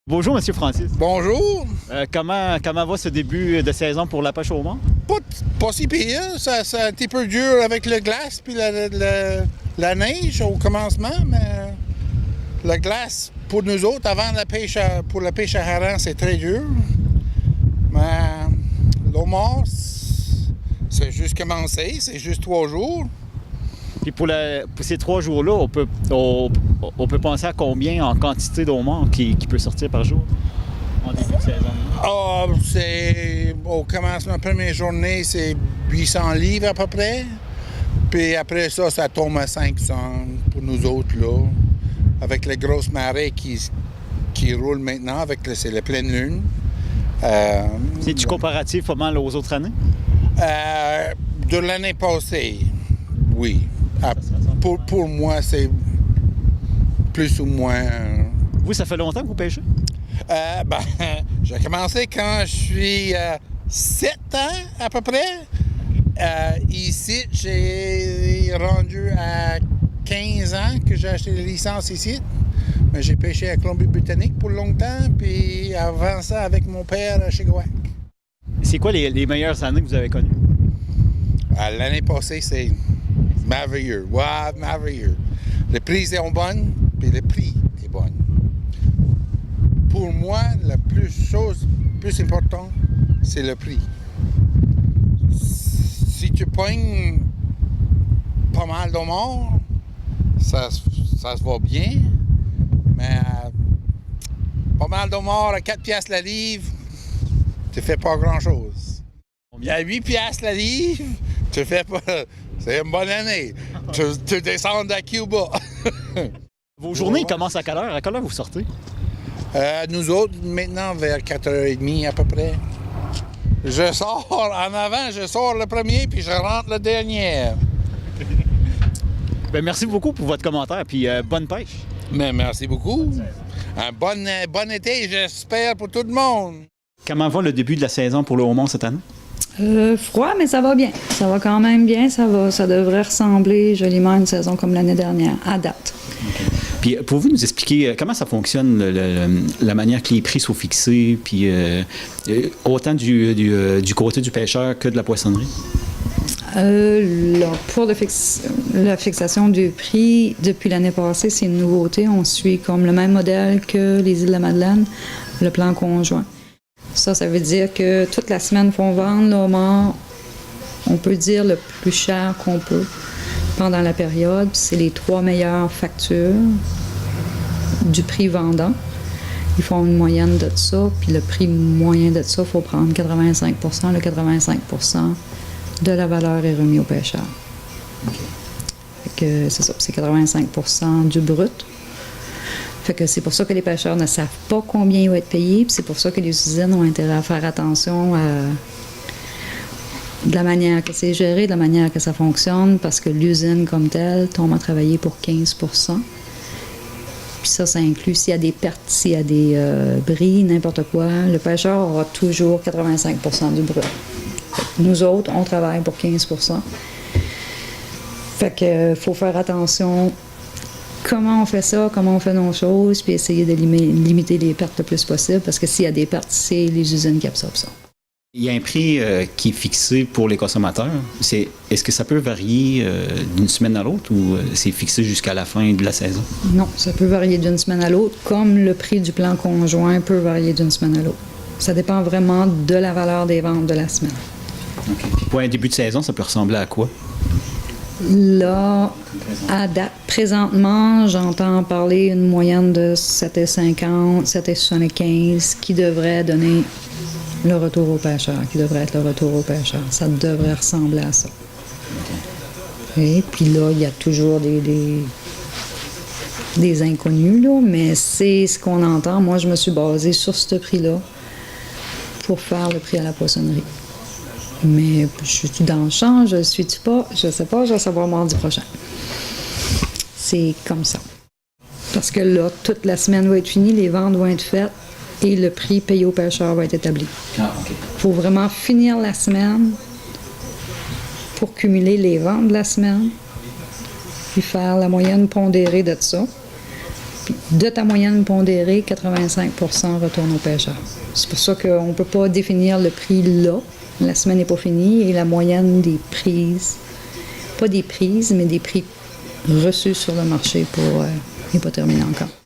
Bonjour, Monsieur Francis. Bonjour. Comment va ce début de saison pour la pêche au mort? Pas si pire. C'est un petit peu dur avec le glace puis la neige au commencement, mais la glace, pour nous autres, avant pour la pêche à hareng, c'est très dur. Mais l'eau mort, c'est juste commencé, c'est juste 3 jours. Puis pour ces 3 jours-là, on peut penser à combien en quantité d'eau mort qui peut sortir par jour en début de saison? C'est au commencement, première journée, c'est 800 livres à peu près. Puis après ça, ça tombe à 500 pour nous autres, là. Avec les grosses marées qui roulent maintenant, c'est la pleine lune. C'est-tu comparatif pas mal aux autres années? De l'année passée, oui. Pour moi, c'est plus ou moins... Vous, ça fait longtemps que vous pêchez? J'ai commencé quand je suis 7 ans à peu près. Ici, j'ai rendu à 15 ans que j'ai acheté la licence ici. Mais j'ai pêché à Colombie-Britannique pour longtemps, puis avant ça avec mon père à Chigoac. C'est quoi les meilleures années que vous avez connues? L'année passée, c'est merveilleux. Wow, merveilleux. Les prix sont bonnes, puis le prix est bon. Pour moi, la plus importante, c'est le prix. Si tu pognes pas mal de morts, ça se va bien, mais pas mal de morts à 4 piastres la livre, tu fais pas grand-chose. À 8 piastres la livre, tu fais pas... C'est une bonne année. Tu descends à Cuba. Vos journées commencent à quelle heure? À quelle heure vous sortez? Nous autres, maintenant, vers 4h30 à peu près. Je sors en avant, je sors le premier, puis je rentre le dernier. Bien, merci beaucoup pour votre commentaire, puis bonne pêche. Mais merci beaucoup. Un bon été, j'espère, pour tout le monde. Comment va le début de la saison pour le homard cette année? Froid, mais ça va bien. Ça va quand même bien. Ça devrait ressembler joliment à une saison comme l'année dernière, à date. Okay. Puis, pouvez-vous nous expliquer comment ça fonctionne, la manière que les prix sont fixés, puis autant du côté du pêcheur que de la poissonnerie? Pour la fixation du prix, depuis l'année passée, c'est une nouveauté. On suit comme le même modèle que les îles de la Madeleine, le plan conjoint. Ça veut dire que toute la semaine, il faut vendre le homard, on peut dire le plus cher qu'on peut pendant la période. C'est les 3 meilleures factures du prix vendant. Ils font une moyenne de ça, puis le prix moyen de ça, il faut prendre 85 %. Le 85 % de la valeur est remis au pêcheur. Okay. C'est ça, c'est 85 % du brut. Fait que c'est pour ça que les pêcheurs ne savent pas combien ils vont être payés, puis c'est pour ça que les usines ont intérêt à faire attention de la manière que c'est géré, de la manière que ça fonctionne, parce que l'usine comme telle tombe à travailler pour 15 %. Puis ça inclut s'il y a des pertes, s'il y a des bris, n'importe quoi, le pêcheur aura toujours 85 % du brut. Nous autres, on travaille pour 15 %. Fait que faut faire attention. Comment on fait ça, comment on fait nos choses, puis essayer de limiter les pertes le plus possible, parce que s'il y a des pertes, c'est les usines qui absorbent ça. Il y a un prix qui est fixé pour les consommateurs. Est-ce que ça peut varier d'une semaine à l'autre ou c'est fixé jusqu'à la fin de la saison? Non, ça peut varier d'une semaine à l'autre, comme le prix du plan conjoint peut varier d'une semaine à l'autre. Ça dépend vraiment de la valeur des ventes de la semaine. Okay. Pour un début de saison, ça peut ressembler à quoi? Là, à date, présentement, j'entends parler une moyenne de 7,50, 7,75 qui devrait donner le retour au pêcheur, qui devrait être le retour au pêcheur. Ça devrait ressembler à ça. Et puis là, il y a toujours des inconnus, là, mais c'est ce qu'on entend. Moi, je me suis basée sur ce prix-là pour faire le prix à la poissonnerie. Mais je suis dans le champ, je ne suis-tu pas, je ne sais pas, je vais savoir mardi prochain. C'est comme ça. Parce que là, toute la semaine va être finie, les ventes vont être faites et le prix payé au pêcheur va être établi. Il faut vraiment finir la semaine pour cumuler les ventes de la semaine, puis faire la moyenne pondérée de ça. Puis de ta moyenne pondérée, 85 retourne aux pêcheurs. C'est pour ça qu'on ne peut pas définir le prix là. La semaine n'est pas finie et la moyenne des prises, pas des prises, mais des prix reçus sur le marché n'est pas terminée encore.